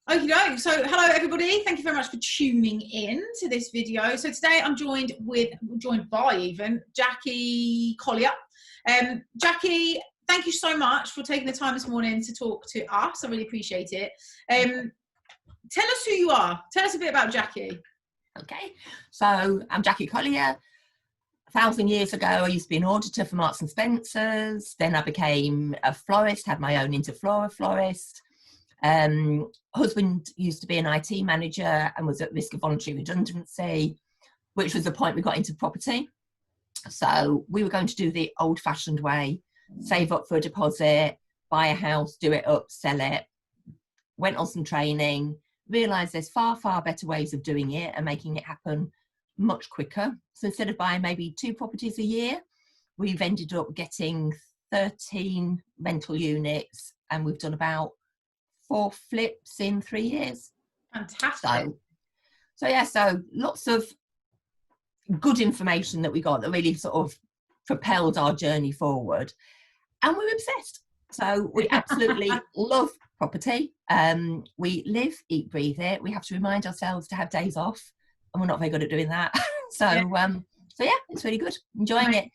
Okey-doke. So hello everybody, thank you very much for tuning in to this video. So today I'm joined by even Jackie Collier. Jackie, thank you so much for taking the time this morning to talk to us. I really appreciate it. Tell us who you are. Tell us a bit about Jackie. Okay, so I'm Jackie Collier. 1,000 years ago, I used to be an auditor for Marks and Spencer's. Then I became a florist, had my own Interflora florist. Husband used to be an IT manager and was at risk of voluntary redundancy, which was the point we got into property. So we were going to do the old-fashioned way, save up for a deposit, buy a house, do it up, sell it. Went on some training, realised there's far, far better ways of doing it and making it happen much quicker. So instead of buying maybe 2 properties a year, we've ended up getting 13 rental units, and we've done about 4 flips in 3 years. Fantastic. So lots of good information that we got that really sort of propelled our journey forward, and we're obsessed. So we absolutely love property. We live, eat, breathe it. We have to remind ourselves to have days off, and we're not very good at doing that. So yeah, it's really good. Enjoying it.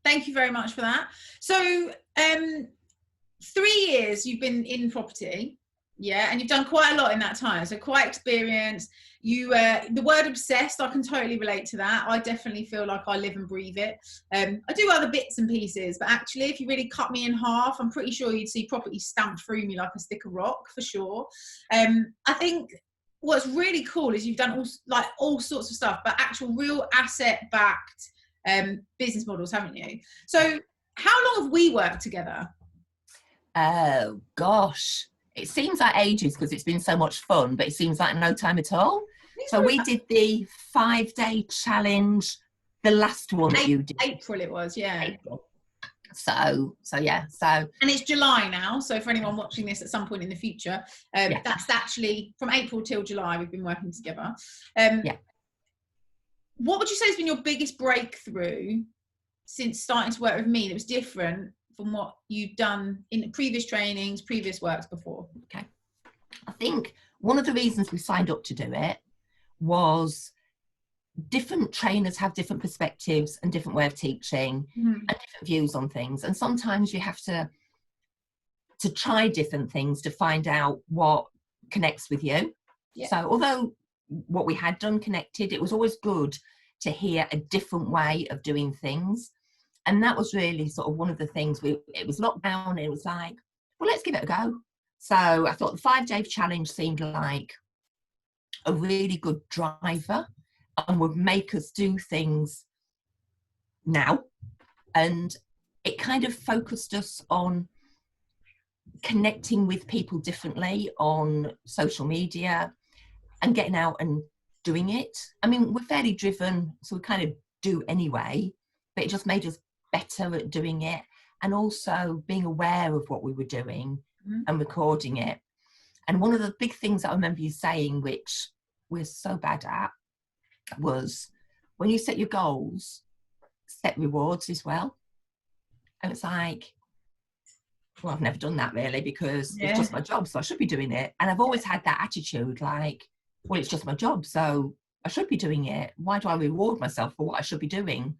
Thank you very much for that. So 3 years you've been in property, yeah, and you've done quite a lot in that time, so quite experienced. You the word obsessed, I can totally relate to that. I definitely feel like I live and breathe it. I do other bits and pieces, but actually if you really cut me in half, I'm pretty sure you'd see property stamped through me like a stick of rock, for sure. I think what's really cool is you've done all sorts of stuff, but actual real asset backed business models, haven't you? So how long have we worked together? Oh gosh, it seems like ages because it's been so much fun, but it seems like no time at all. So we did the 5-day challenge, the last one that you did. April it was, yeah. April. So yeah. And it's July now, so for anyone watching this at some point in the future, that's actually from April till July we've been working together. What would you say has been your biggest breakthrough since starting to work with me that was different from what you've done in previous trainings, previous works before? Okay. I think one of the reasons we signed up to do it was different trainers have different perspectives and different way of teaching and different views on things. And sometimes you have to try different things to find out what connects with you. Yeah. So although what we had done connected, it was always good to hear a different way of doing things. And that was really sort of one of the things. It was lockdown and it was like, well, let's give it a go. So I thought the 5-day challenge seemed like a really good driver and would make us do things now. And it kind of focused us on connecting with people differently on social media and getting out and doing it. I mean, we're fairly driven, so we kind of do anyway, but it just made us better at doing it, and also being aware of what we were doing and recording it. And one of the big things that I remember you saying, which we're so bad at, was when you set your goals, set rewards as well. And it's like, well, I've never done that really, because it's just my job, so I should be doing it. And I've always had that attitude like, well, it's just my job, so I should be doing it. Why do I reward myself for what I should be doing?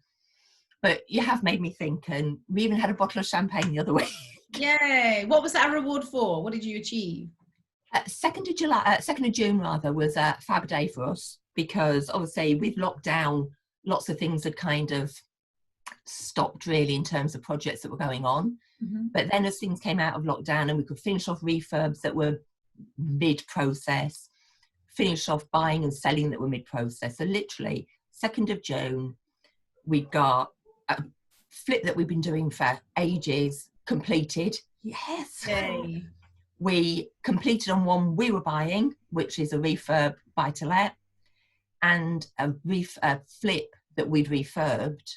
But you have made me think, and we even had a bottle of champagne the other week. Yay! What was that a reward for? What did you achieve? 2nd of June rather, was a fab day for us, because obviously with lockdown, lots of things had kind of stopped really in terms of projects that were going on. But then as things came out of lockdown and we could finish off refurbs that were mid-process, finish off buying and selling that were mid-process. So literally 2nd of June, we got a flip that we've been doing for ages completed. Yes. Yay. We completed on one we were buying, which is a refurb buy-to-let, and a flip that we'd refurbed.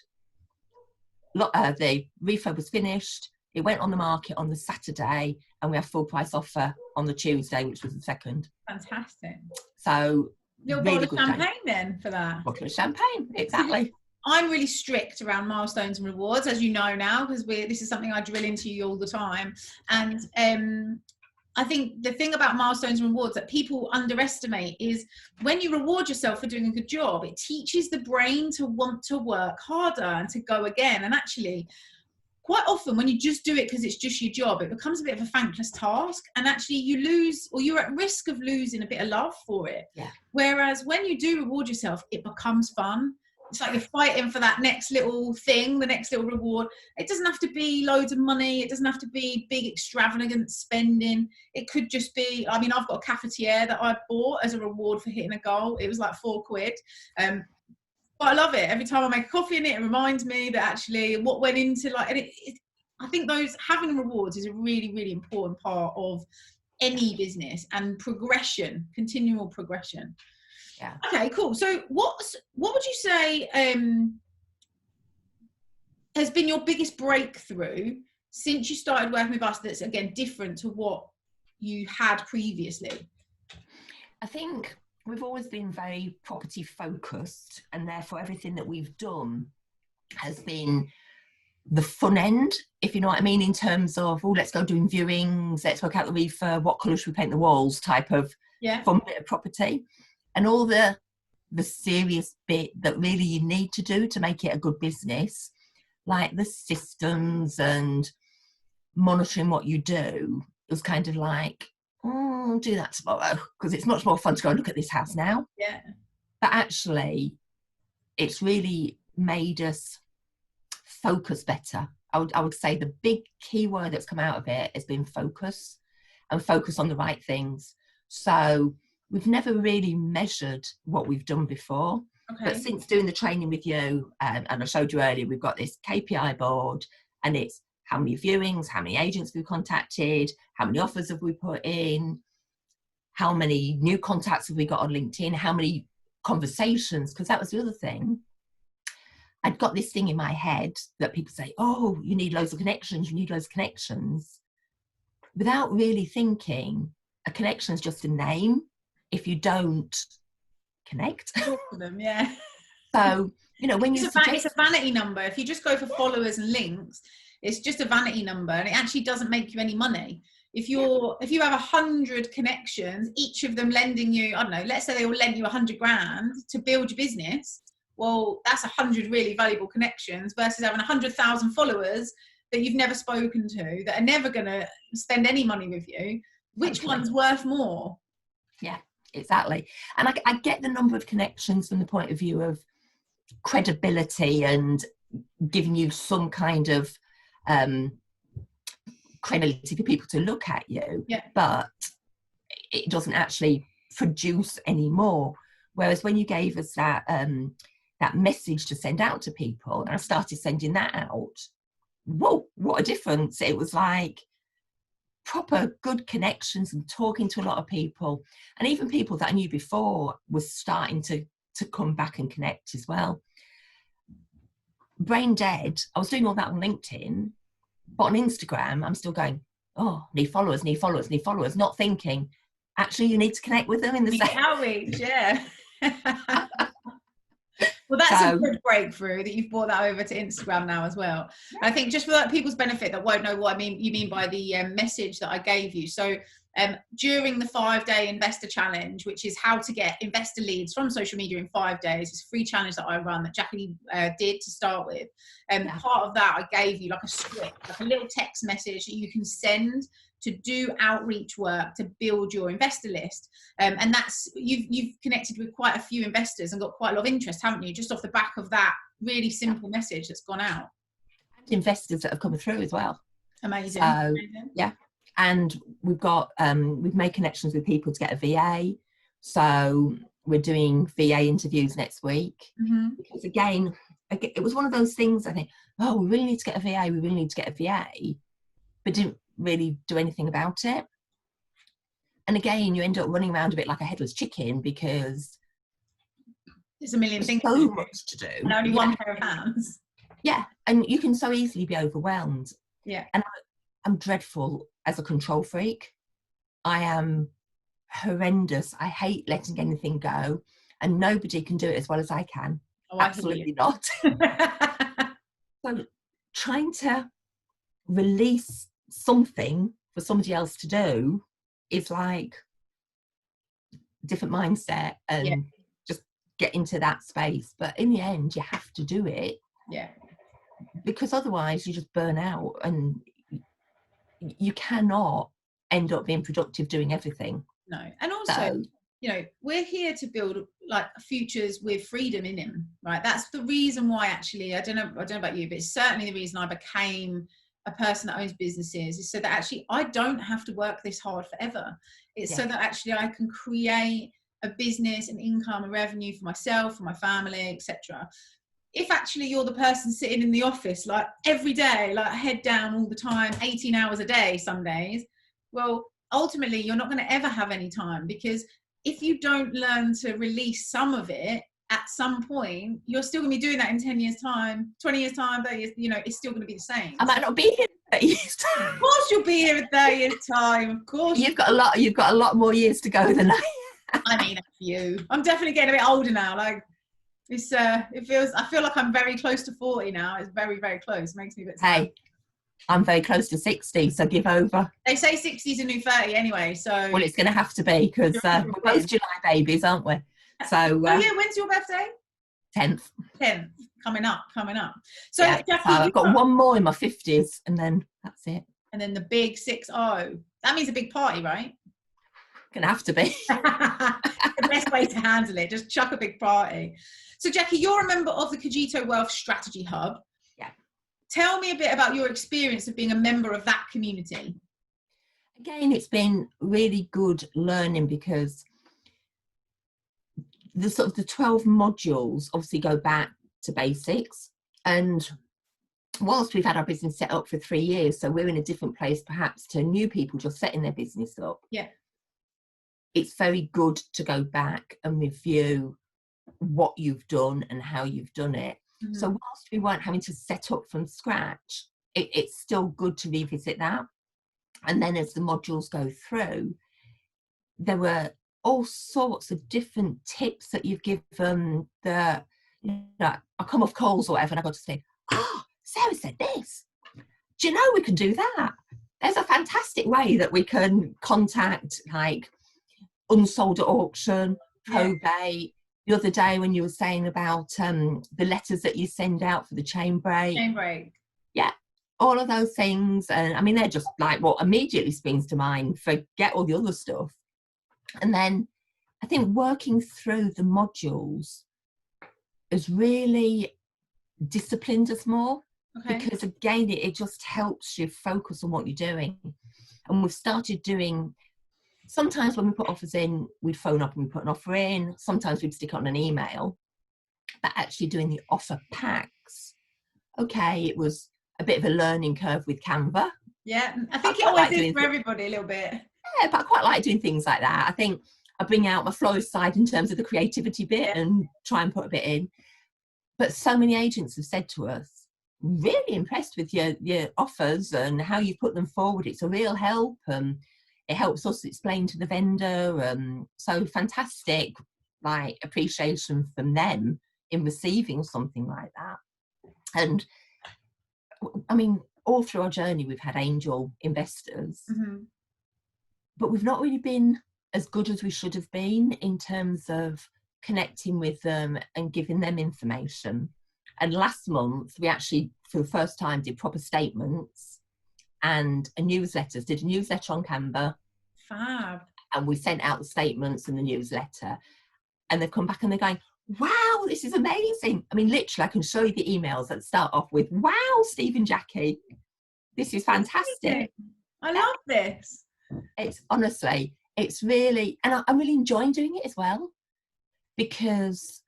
The refurb was finished. It went on the market on the Saturday, and we have full price offer on the Tuesday, which was the 2nd. Fantastic. So Little bottle of champagne then for that. Bottle of champagne, exactly. I'm really strict around milestones and rewards, as you know now, because this is something I drill into you all the time. And I think the thing about milestones and rewards that people underestimate is when you reward yourself for doing a good job, it teaches the brain to want to work harder and to go again. And actually, quite often when you just do it because it's just your job, it becomes a bit of a thankless task, and actually you lose, or you're at risk of losing a bit of love for it. Yeah. Whereas when you do reward yourself, it becomes fun. It's like you're fighting for that next little thing, the next little reward. It doesn't have to be loads of money. It doesn't have to be big, extravagant spending. It could just be, I mean, I've got a cafetiere that I bought as a reward for hitting a goal. It was like £4. But I love it. Every time I make a coffee in it, it reminds me that actually what went into, like, and I think those having rewards is a really, really important part of any business, and progression, continual progression. Yeah. Okay, cool. So what would you say has been your biggest breakthrough since you started working with us that's, again, different to what you had previously? I think we've always been very property focused, and therefore everything that we've done has been the fun end, if you know what I mean, in terms of, oh, let's go doing viewings, let's work out the reefer, what colour should we paint the walls type of fun bit of property. And all the serious bit that really you need to do to make it a good business, like the systems and monitoring what you do, it was kind of like, I'll do that tomorrow, because it's much more fun to go and look at this house now. Yeah. But actually, it's really made us focus better. I would say the big key word that's come out of it has been focus, and focus on the right things. So we've never really measured what we've done before. Okay. But since doing the training with you, and I showed you earlier, we've got this KPI board, and it's how many viewings, how many agents we've contacted, how many offers have we put in, how many new contacts have we got on LinkedIn, how many conversations, because that was the other thing. I'd got this thing in my head that people say, oh, you need loads of connections, you need loads of connections, without really thinking a connection is just a name if you don't connect. Talk to them, yeah. So, you know, when it's a vanity number. If you just go for followers and links, it's just a vanity number, and it actually doesn't make you any money. If you have 100 connections, each of them lending you, I don't know, let's say they all lend you 100 grand to build your business. Well, that's 100 really valuable connections versus having 100,000 followers that you've never spoken to, that are never going to spend any money with you. Which one's worth more? Yeah, exactly. And I get the number of connections from the point of view of credibility and giving you some kind of credibility for people to look at you, but it doesn't actually produce any more. Whereas when you gave us that message to send out to people, and I started sending that out, whoa, what a difference. It was like proper good connections and talking to a lot of people, and even people that I knew before was starting to come back and connect as well. Brain dead, I was doing all that on LinkedIn, but on Instagram I'm still going, oh, need followers, not thinking actually you need to connect with them in the same outreach. Yeah. Well, that's a good breakthrough that you've brought that over to Instagram now as well. Yeah. I think just for people's benefit that won't know what you mean by the message that I gave you. So during the 5-day investor challenge, which is how to get investor leads from social media in 5 days, it's a free challenge that I run that Jackie did to start with. Part of that, I gave you like a script, like a little text message that you can send to do outreach work to build your investor list. And that's, you've connected with quite a few investors and got quite a lot of interest, haven't you? Just off the back of that really simple message that's gone out. And investors that have come through as well. Amazing. So, amazing. Yeah. And we've got, we've made connections with people to get a VA. So we're doing VA interviews next week. Mm-hmm. Because again, it was one of those things I think, oh, we really need to get a VA. We really need to get a VA. But didn't really do anything about it. And again, you end up running around a bit like a headless chicken because there's a million things so much to do. And only one pair of hands. Yeah. And you can so easily be overwhelmed. Yeah. And I'm dreadful as a control freak. I am horrendous. I hate letting anything go, and nobody can do it as well as I can. Oh, absolutely not. So trying to release something for somebody else to do is like different mindset and just get into that space. But in the end, you have to do it. Yeah. Because otherwise you just burn out and you cannot end up being productive doing everything. No. And also, you know, we're here to build like futures with freedom in them, right? That's the reason why, actually, I don't know about you, but it's certainly the reason I became a person that owns businesses, is so that actually I don't have to work this hard forever. It's so that actually I can create a business, an income, a revenue for myself, for my family, etc. If actually you're the person sitting in the office like every day, like head down all the time, 18 hours a day some days, well, ultimately you're not going to ever have any time, because if you don't learn to release some of it at some point, you're still going to be doing that in 10 years time, 20 years time, 30 years, you know, it's still going to be the same. I might not be here in 30 years time. Of course you'll be here in 30 years time, of course. You've got a lot more years to go than I mean, that's you. I'm definitely getting a bit older now, like it's I feel like I'm very close to 40 now. It's very, very close. It makes me a bit sad. Hey, I'm very close to 60, so give over. They say 60 is a new 30 anyway, so well, it's going to have to be, because we're both July babies, aren't we? So oh yeah, when's your birthday? 10th. Coming up. So yeah, Jackie, so I've got one more in my 50s, and then that's it. And then the big 6-0. That means a big party, right? Gonna have to be. The best way to handle it, just chuck a big party. So Jackie, you're a member of the Cogito Wealth Strategy Hub. Yeah. Tell me a bit about your experience of being a member of that community. Again, it's been really good learning, because the sort of the 12 modules obviously go back to basics, and whilst we've had our business set up for 3 years, so we're in a different place perhaps to new people just setting their business up. Yeah. It's very good to go back and review what you've done and how you've done it. Mm-hmm. So whilst we weren't having to set up from scratch, it's still good to revisit that. And then as the modules go through, there were all sorts of different tips that you've given that, you know, I come off calls or whatever, and I got to say, Sarah said this. Do you know we can do that? There's a fantastic way that we can contact, like, unsold at auction, probate. The other day when you were saying about the letters that you send out for the chain break. Yeah, all of those things. And I mean, they're just like what immediately springs to mind. Forget all the other stuff. And then I think working through the modules has really disciplined us more. Okay. Because again, it just helps you focus on what you're doing. And we've started doing, sometimes when we put offers in, we'd phone up and we'd put an offer in. Sometimes we'd stick it on an email. But actually doing the offer packs, okay, it was a bit of a learning curve with Canva. Yeah, I think it always is for everybody a little bit. Yeah, but I quite like doing things like that. I think I bring out my florist side in terms of the creativity bit and try and put a bit in. But so many agents have said to us, really impressed with your offers and how you put them forward. It's a real help. It helps us explain to the vendor. So fantastic, like, appreciation from them in receiving something like that. And I mean, all through our journey, we've had angel investors, but we've not really been as good as we should have been in terms of connecting with them and giving them information. And last month, we actually, for the first time, did proper statements and did a newsletter on Canva. Fab. And we sent out the statements and the newsletter. And they've come back and they're going, wow, this is amazing. I mean, literally, I can show you the emails that start off with, wow, Steve and Jackie, this is fantastic. I love this. It's honestly, it's really, and I'm really enjoying doing it as well, because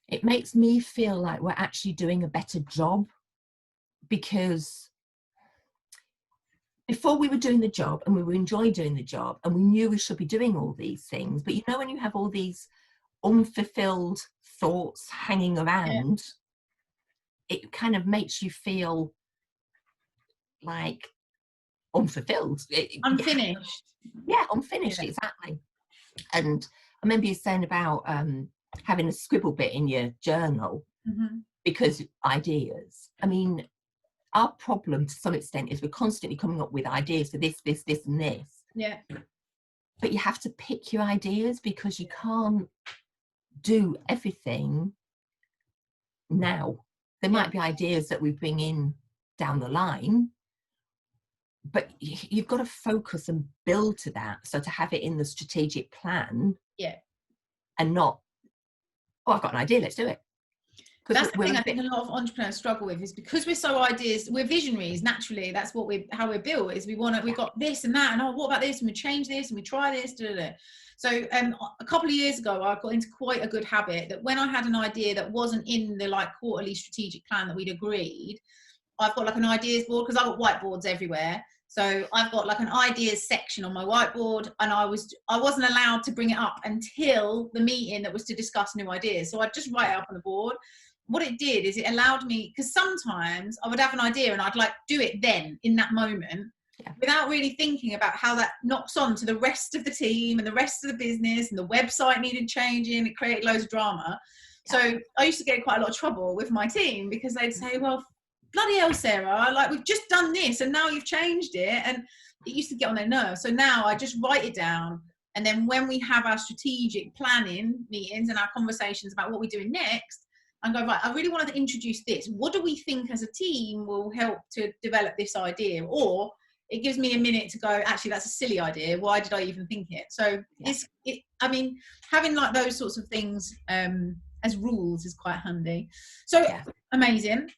it makes me feel like we're actually doing a better job. Because before we were doing the job and we were enjoying doing the job and we knew we should be doing all these things, but you know, when you have all these unfulfilled thoughts hanging around, it kind of makes you feel like unfulfilled. Unfinished. Yeah, unfinished, exactly. And I remember you saying about having a scribble bit in your journal because ideas. I mean, our problem to some extent is we're constantly coming up with ideas for this, and this. Yeah. But you have to pick your ideas, because you can't do everything now. There might be ideas that we bring in down the line, but you've got to focus and build to that. So to have it in the strategic plan, and not, oh, I've got an idea, let's do it. That's the thing I think a lot of entrepreneurs struggle with, is because we're visionaries naturally. That's how we're built, is we've got this and that, and oh, what about this, and we change this and we try this, So a couple of years ago, I got into quite a good habit that when I had an idea that wasn't in the like quarterly strategic plan that we'd agreed, I've got like an ideas board, because I've got whiteboards everywhere. So I've got like an ideas section on my whiteboard, and I wasn't allowed to bring it up until the meeting that was to discuss new ideas. So I'd just write it up on the board. What it did is it allowed me, because sometimes I would have an idea and I'd like do it then in that moment, without really thinking about how that knocks on to the rest of the team and the rest of the business, and the website needed changing. It created loads of drama. So I used to get quite a lot of trouble with my team, because they'd say, well, bloody hell, Sarah, like we've just done this and now you've changed it. And it used to get on their nerves. So now I just write it down. And then when we have our strategic planning meetings and our conversations about what we're doing next, I go, right, I really wanted to introduce this. What do we think as a team will help to develop this idea? Or it gives me a minute to go, actually, that's a silly idea. Why did I even think it? So I mean, having like those sorts of things as rules is quite handy. So amazing.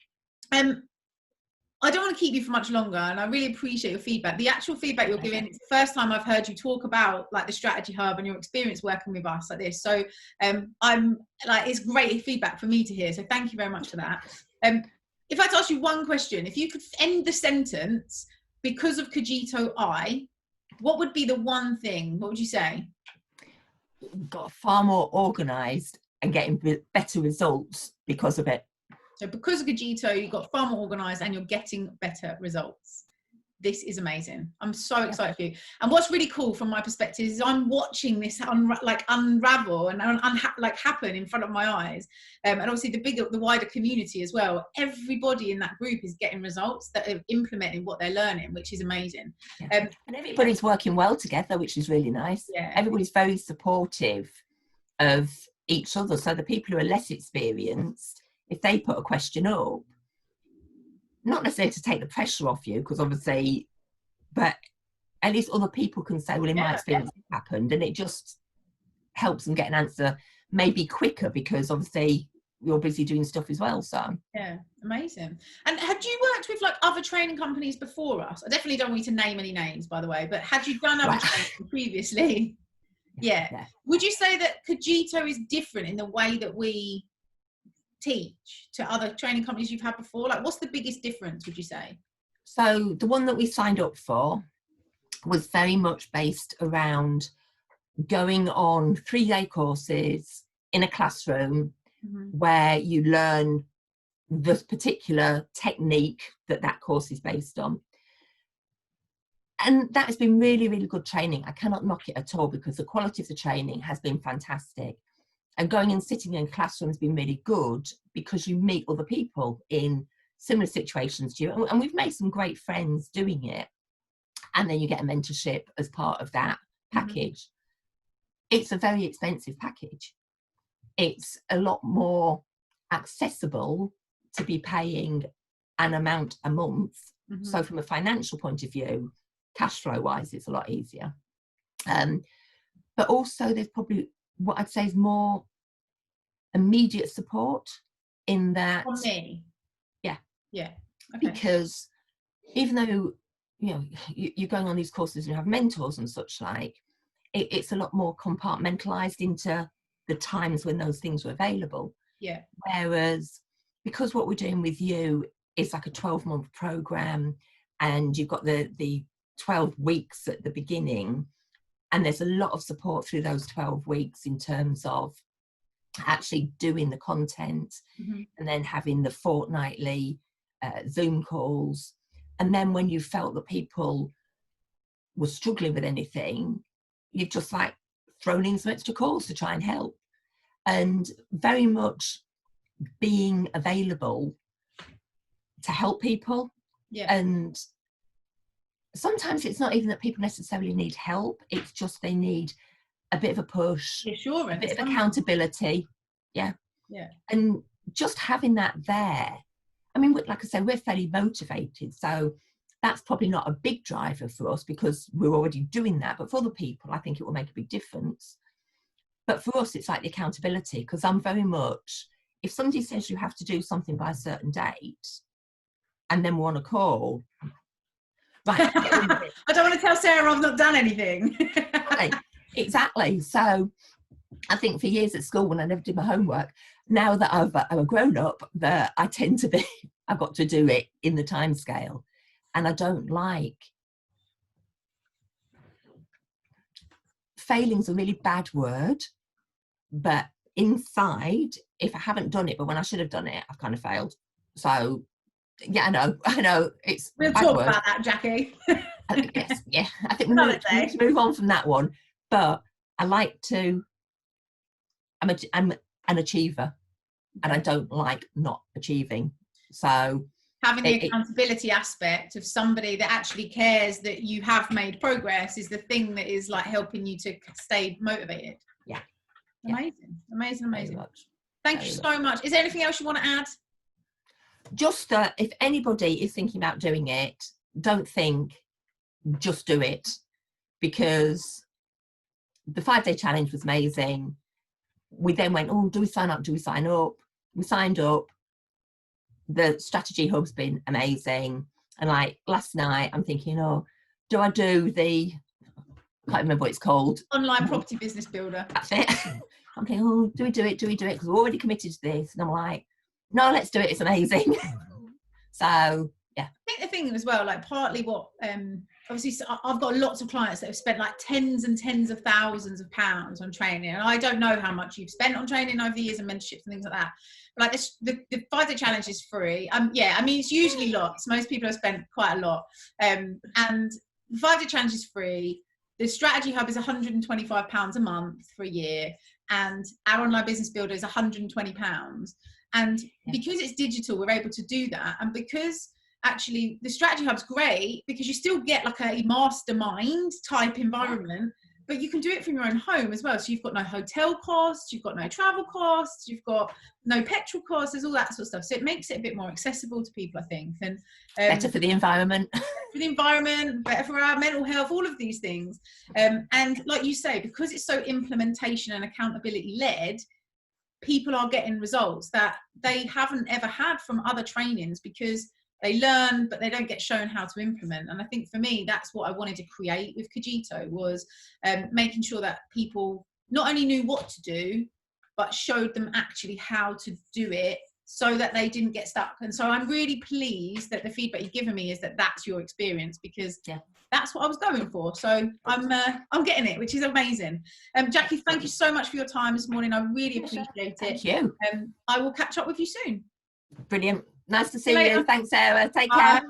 I don't want to keep you for much longer, and I really appreciate your feedback. The actual feedback you're giving, it's the first time I've heard you talk about like the strategy hub and your experience working with us like this. So I'm like, it's great feedback for me to hear. So thank you very much for that. If I had to ask you one question, if you could end the sentence, because of Cogito what would be the one thing? What would you say? Got far more organised and getting better results because of it. So because of Cogito, you got far more organised and you're getting better results. This is amazing. I'm so excited for you. And what's really cool from my perspective is I'm watching this unravel and happen in front of my eyes. And obviously the wider community as well. Everybody in that group is getting results that are implementing what they're learning, which is amazing. And everybody's working well together, which is really nice. Everybody's very supportive of each other. So the people who are less experienced, if they put a question up, not necessarily to take the pressure off you, because obviously, but at least other people can say, well, in my experience, it happened, and it just helps them get an answer maybe quicker, because obviously you're busy doing stuff as well. So amazing. And had you worked with like other training companies before us? I definitely don't want you to name any names, by the way, but had you done other training previously? Would you say that Cogito is different in the way that we teach to other training companies you've had before? Like, what's the biggest difference, would you say? So the one that we signed up for was very much based around going on 3-day courses in a classroom where you learn the particular technique that course is based on. And that has been really, really good training. I cannot knock it at all, because the quality of the training has been fantastic. And going and sitting in classroom has been really good, because you meet other people in similar situations to you. And we've made some great friends doing it. And then you get a mentorship as part of that package. It's a very expensive package. It's a lot more accessible to be paying an amount a month. So from a financial point of view, cash flow wise, it's a lot easier. But also there's probably what I'd say is more immediate support in that. For me? Okay. Because even though, you know, you're going on these courses and you have mentors and such like, it's a lot more compartmentalized into the times when those things were available. Whereas because what we're doing with you is like a 12-month program, and you've got the 12 weeks at the beginning, and there's a lot of support through those 12 weeks in terms of actually doing the content, and then having the fortnightly Zoom calls. And then when you felt that people were struggling with anything, you've just like thrown in some extra calls to try and help, and very much being available to help people. And sometimes it's not even that people necessarily need help, it's just they need a bit of a push, assurance, a bit of accountability. Yeah. And just having that there, I mean, like I said, we're fairly motivated, so that's probably not a big driver for us because we're already doing that, but for other people I think it will make a big difference. But for us it's like the accountability, because I'm very much, if somebody says you have to do something by a certain date and then we're on a call, right, I don't want to tell Sarah I've not done anything. Exactly. So I think for years at school when I never did my homework, now that I'm a grown up, that I tend to be, I've got to do it in the time scale. And I don't like, failing's a really bad word, but inside, if I haven't done it, but when I should have done it, I've kind of failed. So yeah, I know it's we'll talk about that, Jackie. Yes, yeah, I think we need to move on from that one. But I like to, I'm an achiever, and I don't like not achieving. So having the accountability aspect of somebody that actually cares that you have made progress is the thing that is like helping you to stay motivated. Yeah. Amazing. Thank you so much. Is there anything else you want to add? Just if anybody is thinking about doing it, don't think, just do it, because the 5-day challenge was amazing. We then went, oh, do we sign up? We signed up. The strategy hub's been amazing. And like last night, I'm thinking, oh, do I do the, I can't remember what it's called. Online property business builder. That's it. I'm thinking, oh, do we do it? Because we're already committed to this. And I'm like, no, let's do it. It's amazing. So, yeah. I think the thing as well, like partly what, obviously I've got lots of clients that have spent like tens and tens of thousands of pounds on training, and I don't know how much you've spent on training over the years and mentorships and things like that. But like this, the 5-day challenge is free. Yeah, I mean it's usually lots. Most people have spent quite a lot, and the 5-day challenge is free. The strategy hub is £125 a month for a year, and our online business builder is £120. And because it's digital, we're able to do that, and because actually the strategy hub's great because you still get like a mastermind type environment, but you can do it from your own home as well. So you've got no hotel costs, you've got no travel costs, you've got no petrol costs, there's all that sort of stuff. So it makes it a bit more accessible to people, I think. And better for the environment. Better for our mental health, all of these things. And like you say, because it's so implementation and accountability led, people are getting results that they haven't ever had from other trainings, because they learn, but they don't get shown how to implement. And I think for me, that's what I wanted to create with Cogito, was making sure that people not only knew what to do, but showed them actually how to do it so that they didn't get stuck. And so I'm really pleased that the feedback you've given me is that that's your experience, because that's what I was going for. So I'm getting it, which is amazing. Jackie, thank you so much for your time this morning. I really appreciate it. Thank you. I will catch up with you soon. Brilliant. Nice to see you. Thanks, Sarah. Take care.